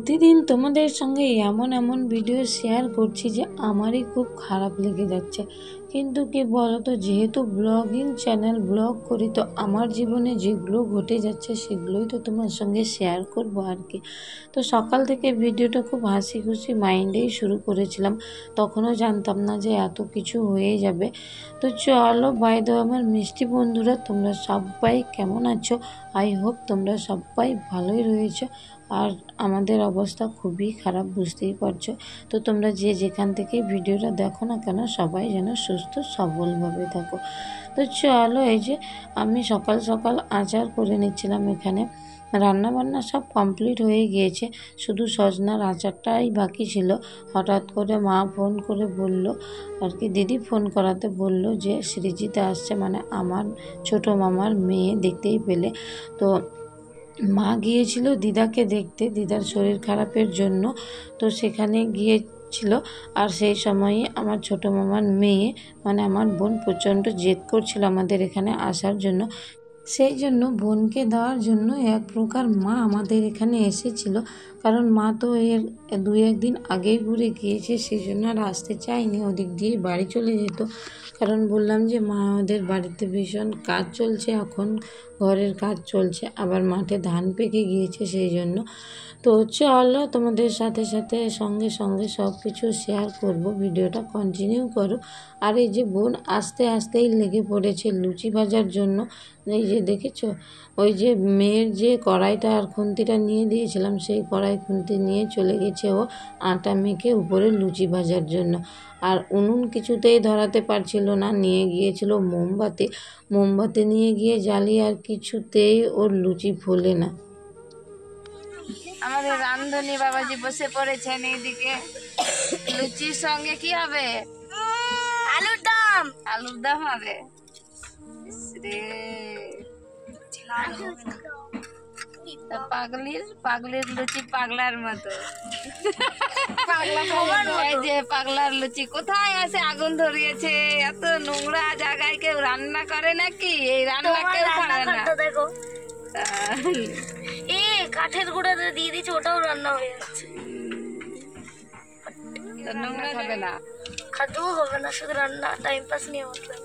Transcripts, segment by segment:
প্রতিদিন তোমাদের সঙ্গে এমন এমন ভিডিও শেয়ার করছি যে আমারই খুব খারাপ লেগে যাচ্ছে। কিন্তু কি বলো তো, যেহেতু ব্লগিং চ্যানেল, ব্লগ করি, তো আমার জীবনে যেগুলো ঘটে যাচ্ছে সেগুলোই তো তোমার সঙ্গে শেয়ার করব আর কি। তো সকাল থেকে ভিডিওটা খুব হাসি খুশি মাইন্ডেই শুরু করেছিলাম, তখনও জানতাম না যে এত কিছু হয়ে যাবে। তো চলো, বাই দ্য ওয়ে আমার মিষ্টি বন্ধুরা, তোমরা সবাই কেমন আছো? আই হোপ তোমরা সবাই ভালোই রয়েছো। আর আমাদের অবস্থা খুবই খারাপ, বুঝতেই পারছো। তো তোমরা যে যেখান থেকে ভিডিওটা দেখো না কেন, সবাই যেন সুস্থ সবলভাবে থাকো। তো চলো, এই যে আমি সকাল সকাল আচার করে নিচ্ছিলাম। এখানে রান্না বান্না সব কমপ্লিট হয়ে গিয়েছে, শুধু সজনার আচারটাই বাকি ছিল। হঠাৎ করে মা ফোন করে বলল আর কি, দিদি ফোন করাতে বলল যে সৃজিতা আসছে, মানে আমার ছোট মামার মেয়ে, দেখতেই পেলে। তো মা গিয়েছিল দিদাকে দেখতে, দিদার শরীর খারাপের জন্য। তো সেখানে গিয়েছিল, আর সেই সময়ই আমার ছোট মামার মেয়ে, মানে আমার বোন, প্রচণ্ড জেদ করছিল আমাদের এখানে আসার জন্য। সেই জন্য বোনকে দেওয়ার জন্য এক প্রকার মা আমাদের এখানে এসেছিল। কারণ মা তো এর 2-1 দিন আগেই ঘুরে গিয়েছে, সেই জন্য আর আসতে চায়নি, ওদিক দিয়ে বাড়ি চলে যেত। কারণ বললাম যে মা আমাদের বাড়িতে ভীষণ কাজ চলছে এখন, ঘরের কাজ চলছে, আবার মাঠে ধান পেকে গিয়েছে, সেই জন্য। তো চলো, তোমাদের সাথে সাথে সঙ্গে সঙ্গে সব কিছু শেয়ার করব, ভিডিওটা কন্টিনিউ করো। আর এই যে বোন আস্তে আস্তেই লেগে পড়েছে লুচি ভাজার জন্য। এই যে দেখেছো, ওই যে মেয়ের যে কড়াইটা আর খুন্তিটা নিয়ে দিয়েছিলাম, সেই কড়াই খুন্তি নিয়ে চলে গেছে ও আটা মেখে উপরে লুচি ভাজার জন্য। আর উনুন কিছুতেই ধরাতে পারছিল না, নিয়ে গিয়েছিল মোমবাতি। মোমবাতি নিয়ে গিয়ে জ্বালিয়ে, আর কিছুতেই ওর লুচি ফোলে না। আমাদের রান্ধনী বাবাজি বসে পড়েছেন এইদিকে। লুচির সঙ্গে কি হবে? আলুর দম। আলুর দম হবে। পাগলির লুচি পাগলার মতো। এই যে পাগলার লুচি কোথায় আছে? আগুন ধরিয়েছে। এত নোংরা জায়গায় কেউ রান্না করে নাকি? এই রান্না কেউ করে না। দেখো, কাঠের গুঁড়াতে দিয়ে দিচ্ছে, ওটাও রান্না হয়ে যাচ্ছে। নোংরা হবে না, খাতেও হবে না, শুধু রান্না টাইম পাস নিয়ে উঠলাম।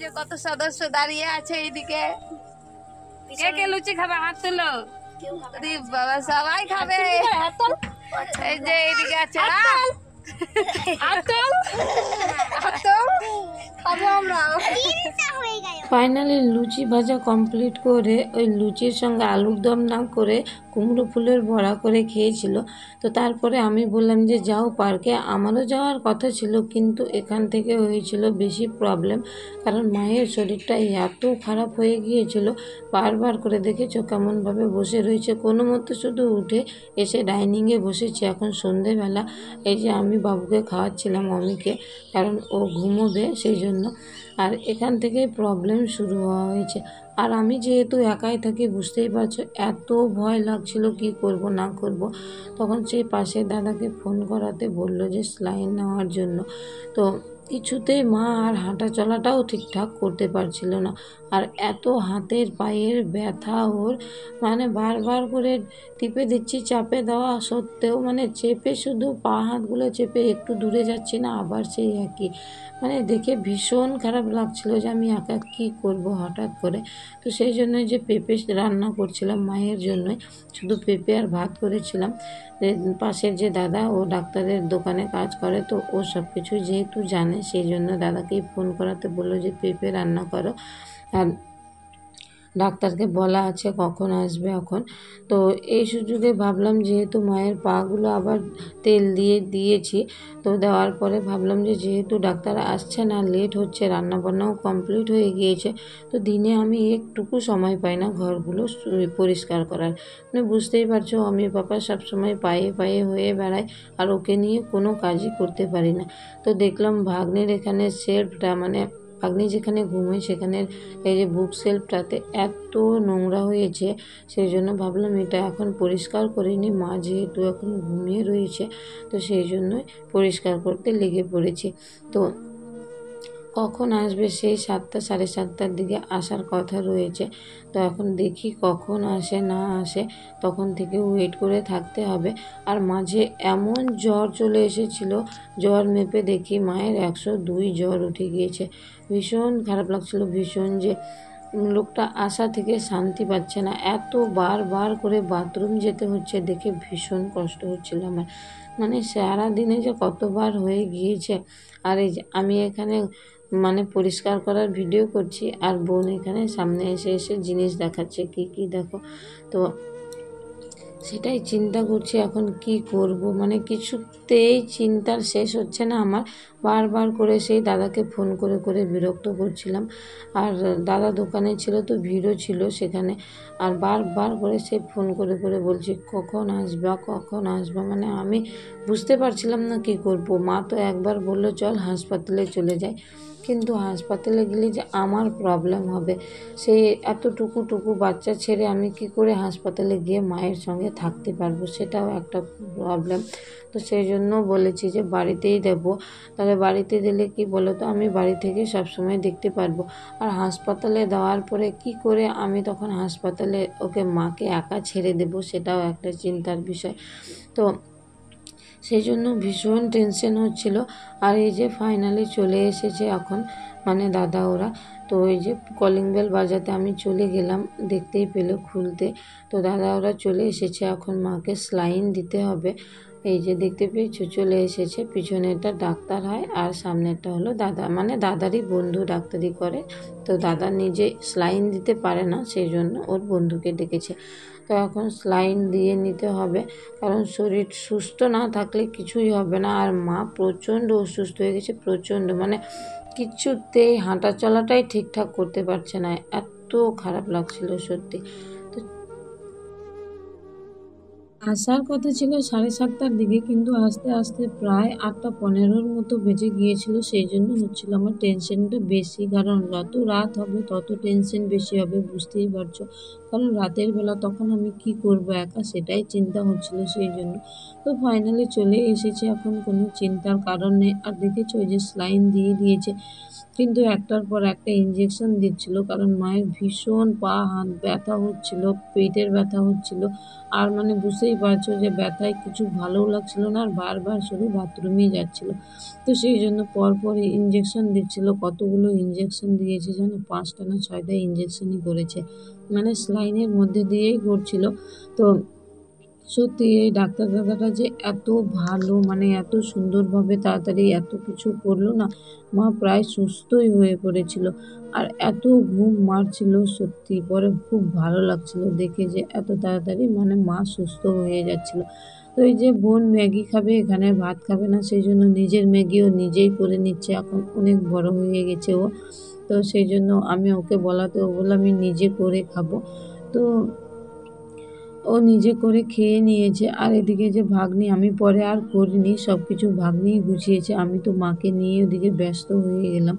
যে কত সদস্য দাঁড়িয়ে আছে এইদিকে। কে কে লুচি খাবে? হাত তুলো। বাবা, সবাই খাবে। এই যে এইদিকে আছে, ফাইনালি লুচি ভাজা কমপ্লিট করে ওই লুচির সঙ্গে আলুর দম না করে কুমড়ো ফুলের বড়া করে খেয়েছিল। তো তারপরে আমি বললাম যে যাও পার্কে, আমারও যাওয়ার কথা ছিল, কিন্তু এখান থেকে হয়েছিল বেশি প্রবলেম। কারণ মায়ের শরীরটা এত খারাপ হয়ে গিয়েছিল, বারবার করে দেখেছো কেমনভাবে বসে রয়েছে, কোনো মতো শুধু উঠে এসে ডাইনিংয়ে বসেছে। এখন সন্ধেবেলা এই যে আমি বাবুকে খাওয়াচ্ছিলাম, অমিকে, কারণ ও ঘুমোবে সেই জন্য। আর এখান থেকে প্রবলেম শুরু হওয়া হয়েছে। আর আমি যেহেতু একাই থাকি, বুঝতেই পারছো, এত ভয় লাগছিল কি করব না করব। তখন সেই পাশে দাদাকে ফোন করাতে বলল যে স্যালাইন নেওয়ার জন্য। তো কিছুতেই মা আর হাঁটা চলাটাও ঠিকঠাক করতে পারছিল না। আর এত হাতের পায়ের ব্যথা ওর, মানে বারবার করে টিপে দিচ্ছি, চাপে দেওয়া সত্ত্বেও, মানে চেপে শুধু পা হাতগুলো চেপে একটু দূরে যাচ্ছি না, আবার সেই একই। মানে দেখে ভীষণ খারাপ লাগছিল যে আমি একা কী করব হঠাৎ করে। তো সেই জন্য যে পেঁপে রান্না করছিলাম মায়ের জন্য, শুধু পেঁপে আর ভাত করেছিলাম। পাশের যে দাদা, ও ডাক্তারের দোকানে কাজ করে, তো ও সব কিছু যেহেতু জানে, সেই জন্য দাদাকেই ফোন করাতে বললো যে পেঁপে রান্না করো। আর ডাক্তারকে বলা আছে কখন আসবে এখন। তো এই সুযোগে ভাবলাম, যেহেতু মায়ের পাগুলো আবার তেল দিয়ে দিয়েছি, তো দেওয়ার পরে ভাবলাম যে যেহেতু ডাক্তার আসছে না, লেট হচ্ছে, রান্নাবান্নাও কমপ্লিট হয়ে গিয়েছে, তো দিনে আমি একটুকু সময় পাই না ঘরগুলো পরিষ্কার করার। মানে বুঝতেই পারছো, আমি পাপা সবসময় পায়ে পায়ে হয়ে বেড়ায়, আর ওকে নিয়ে কোনো কাজই করতে পারি না। তো দেখলাম ভাগ্নের এখানে শেলফটা, মানে ভাগ্নি যেখানে ঘুমোয় সেখানের এই যে বুক শেলফটাতে এত নোংরা হয়েছে, সেই জন্য ভাবলাম এটা এখন পরিষ্কার করে নিই। মা যেহেতু এখন ঘুমিয়ে রয়েছে, তো সেই জন্যই পরিষ্কার করতে লেগে পড়েছি। তো কখন আসবে সেই 7টা সাড়ে 7টার দিকে আসার কথা রয়েছে। তো এখন দেখি কখন আসে না আসে, তখন থেকে ওয়েট করে থাকতে হবে। আর মাঝে এমন জ্বর চলে এসেছিল, জ্বর মেপে দেখি মায়ের 102 জ্বর উঠে গিয়েছে। ভীষণ খারাপ লাগছিল, ভীষণ যে লোকটা আসা থেকে শান্তি পাচ্ছে না, এত বার করে বাথরুম যেতে হচ্ছে দেখে ভীষণ কষ্ট হচ্ছিল আমার। মানে সারাদিনে যে কতবার হয়ে গিয়েছে। আর এই যে আমি এখানে পরিষ্কার করার ভিডিও করছি, আর বোন এখানে সামনে এসে জিনিস দেখাচ্ছে, কি দেখো। তো সেটাই চিন্তা করছি এখন কি করব, কিছুতেই চিন্তার শেষ হচ্ছে না আমার। বারবার করে সেই দাদাকে ফোন করে বিরক্ত করছিলাম। আর দাদা দোকানে ছিল, তো ভিড়ও ছিল সেখানে। আর বারবার করে সে ফোন করে বলছি কখন আসবা। আমি বুঝতে পারছিলাম না কি করব। মা তো একবার বললো চল হাসপাতালে চলে যাই, কিন্তু হাসপাতালে গেলে যে আমার প্রবলেম হবে, সেই এতটুকু বাচ্চা ছেড়ে আমি কি করে হাসপাতালে গিয়ে মায়ের সঙ্গে থাকতে পারবো, সেটাও একটা প্রবলেম। তো সেই জন্য বলেছি যে বাড়িতেই দেবো। তাহলে বাড়িতে দিলে কি বলো তো, আমি বাড়ি থেকে সবসময় দেখতে পারবো। আর হাসপাতালে দেওয়ার পরে কি করে আমি তখন হাসপাতালে ওকে মাকে একা ছেড়ে দেবো, সেটাও একটা চিন্তার বিষয়। তো সেই জন্য ভীষণ টেনশন হচ্ছিল। আর এই যে ফাইনালি চলে এসেছে এখন দাদা ওরা। তো ওই যে কলিং বেল বাজাতে আমি চলে গেলাম, দেখতেই পেলো খুলতে। তো দাদা ওরা চলে এসেছে, এখন মাকে স্লাইন দিতে হবে। এই যে দেখতে পেয়েছো চলে এসেছে। পিছনেরটা ডাক্তার হয় আর সামনেরটা হলো দাদা, দাদারই বন্ধু ডাক্তারি করে। তো দাদা নিজে স্লাইন দিতে পারে না, সেই জন্য ওর বন্ধুকে ডেকেছে। তো এখন স্লাইন দিয়ে নিতে হবে, কারণ শরীর সুস্থ না থাকলে কিছুই হবে না। আর মা প্রচণ্ড অসুস্থ হয়ে গেছে, প্রচণ্ড কিছুতেই হাঁটা চলাটাই ঠিকঠাক করতে পারছে না, এত খারাপ লাগছিল সত্যি। তো আসার কথা ছিল 7:30টার দিকে, কিন্তু আস্তে আস্তে প্রায় 8:15 মতো বেজে গিয়েছিল। সেই জন্য হচ্ছিল আমার টেনশনটা বেশি, কারণ যত রাত হবে তত টেনশন বেশি হবে, বুঝতেই পারছো। কারণ রাতের বেলা তখন আমি কি করব একা, সেটাই চিন্তা হচ্ছিল সেই জন্য। তো ফাইনালি চলে এসেছে, এখন কোনো চিন্তার কারণ নেই। আর দেখেছো ওই যে স্লাইন দিয়ে দিয়েছে, কিন্তু একটার পর একটা ইঞ্জেকশন দিচ্ছিল, কারণ মায়ের ভীষণ পা হাত ব্যথা হচ্ছিল, পেটের ব্যথা হচ্ছিল। আর বুঝতেই পারছো যে ব্যথায় কিছু ভালোও লাগছিল না, আর বারবার শুধু বাথরুমেই যাচ্ছিল। তো সেই জন্য পরপর ইঞ্জেকশন দিচ্ছিল। কতগুলো ইঞ্জেকশন দিয়েছে জানো, 5টা না 6টা ইঞ্জেকশনই করেছে, স্লাইনের মধ্যে দিয়েই করছিল। তো সত্যি এই ডাক্তার দাদাটা যে এত ভালো, এত সুন্দরভাবে তাড়াতাড়ি এত কিছু করলো না, মা প্রায় সুস্থই হয়ে পড়েছিল। আর এত ঘুম মারছিল, সত্যি পরে খুব ভালো লাগছিল দেখে যে এত তাড়াতাড়ি মা সুস্থ হয়ে যাচ্ছিল। তো এই যে বোন ম্যাগি খাবে, এখানে ভাত খাবে না, সেই জন্য নিজের ম্যাগিও নিজেই করে নিচ্ছে। এখন অনেক বড় হয়ে গেছে ও, তো সেই জন্য আমি ওকে বলাতে ও বললো আমি নিজে করে খাবো। তো ও নিজে করে খেয়ে নিয়েছে। আর এদিকে যে ভাগ্নি, আমি পরে আর করিনি, সব কিছু ভাগ্নিই গুছিয়েছে। আমি তো মাকে নিয়ে ওদিকে ব্যস্ত হয়ে গেলাম,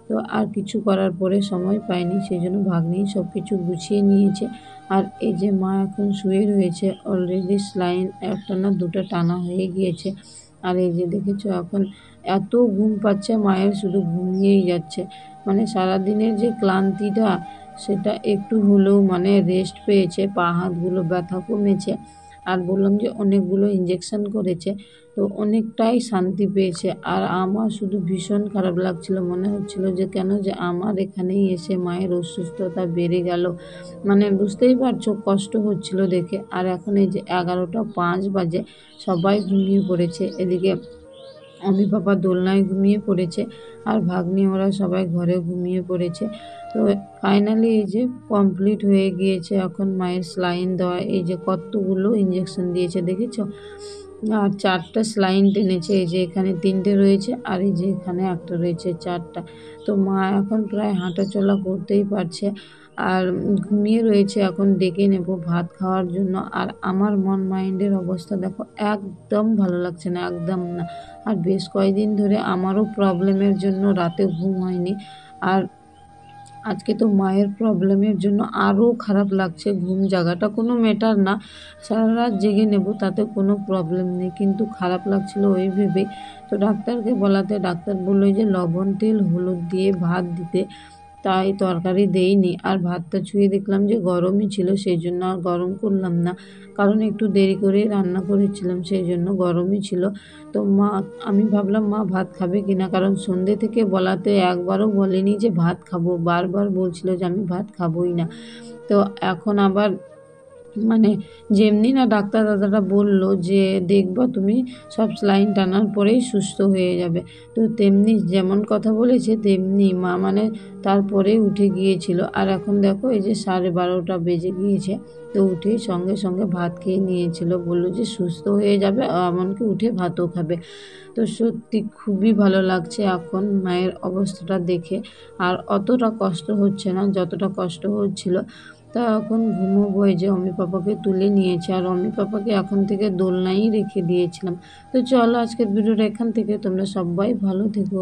তো আর কিছু করার পরে সময় পাইনি, সেই জন্য ভাগ্নিই সব কিছু গুছিয়ে নিয়েছে। আর এই যে মা এখন শুয়ে রয়েছে, অলরেডি স্লাইন একটা না দুটো টানা হয়ে গিয়েছে। আর এই যে দেখেছো এখন এত ঘুম পাচ্ছে মায়ের, শুধু ঘুমিয়েই যাচ্ছে। সারাদিনের যে ক্লান্তিটা, সেটা একটু হলেও রেস্ট পেয়েছে, পা হাতগুলো ব্যথা কমেছে। আর বললাম যে অনেকগুলো ইঞ্জেকশন করেছে, তো অনেকটাই শান্তি পেয়েছে। আর আমার শুধু ভীষণ খারাপ লাগছিল, মনে হচ্ছিল যে কেন যে আমার এখানেই এসে মায়ের অসুস্থতা বেড়ে গেল। বুঝতেই পারছো কষ্ট হচ্ছিল দেখে। আর এখন এই যে 11:05 বাজে, সবাই ঘুমিয়ে পড়েছে। এদিকে আমি বাবা দোলনায় ঘুমিয়ে পড়েছে, আর ভাগ্নি ওরা সবাই ঘরে ঘুমিয়ে পড়েছে। তো ফাইনালি এই যে কমপ্লিট হয়ে গিয়েছে এখন মায়ের স্লাইন দেওয়া। এই যে কতগুলো ইঞ্জেকশন দিয়েছে দেখেছো, আর 4টা স্লাইন টেনেছে। এই যে এখানে 3টে রয়েছে, আর এই যে এখানে একটা রয়েছে, 4টা। তো মা এখন প্রায় হাঁটা চলা করতেই পারছে, আর ঘুমিয়ে রয়েছে। এখন ডেকে নেব ভাত খাওয়ার জন্য। আর আমার মন মাইন্ডের অবস্থা দেখো, একদম ভালো লাগছে না, একদম না। আর বেশ কয়েকদিন ধরে আমারও প্রবলেমের জন্য রাতে ঘুম হয়নি। আর আজকে তো মায়ের প্রবলেমের জন্য আরও খারাপ লাগছে। ঘুম জাগাটা কোনো ম্যাটার না, সারা রাত জেগে নেব, তাতে কোনো প্রবলেম নেই, কিন্তু খারাপ লাগছিল ওই ভেবে। তো ডাক্তারকে বলাতে ডাক্তার বললো যে লবণ তেল হলুদ দিয়ে ভাত দিতে, তাই তরকারি দেইনি। আর ভাতটা ছুঁয়ে দেখলাম যে গরমই ছিল, সেই জন্য আর গরম করলাম না, কারণ একটু দেরি করে রান্না করেছিলাম, সেই জন্য গরমই ছিল। তো আমি ভাবলাম মা ভাত খাবে কিনা, কারণ সন্ধ্যে থেকে বলাতে একবারও বলেনি যে ভাত খাবো, বারবার বলছিল যে আমি ভাত খাবোই না। তো এখন আবার মানে যেমনি না ডাক্তার দাদাটা বলল যে দেখবা তুমি সব স্যালাইন টানার পরেই সুস্থ হয়ে যাবে, তো তেমনি যেমন কথা বলেছে তেমনি মা তারপরে উঠে গিয়েছিল। আর এখন দেখো এই যে 12:30 বেজে গিয়েছে, তো উঠে সঙ্গে সঙ্গে ভাত খেয়ে নিয়েছিল, বললো যে সুস্থ হয়ে যাবে, এমনকি উঠে ভাতও খাবে। তো সত্যি খুবই ভালো লাগছে এখন মায়ের অবস্থাটা দেখে, আর অতটা কষ্ট হচ্ছে না যতটা কষ্ট হচ্ছিল। তা এখন ঘুমোবো, এই যে অমি পাপাকে তুলে নিয়েছে, আর অমি পাপাকে এখন থেকে দোলনায় রেখে দিয়েছিলাম। তো চলো আজকের ভিডিওটা এখান থেকে, তোমরা সবাই ভালো থেকো।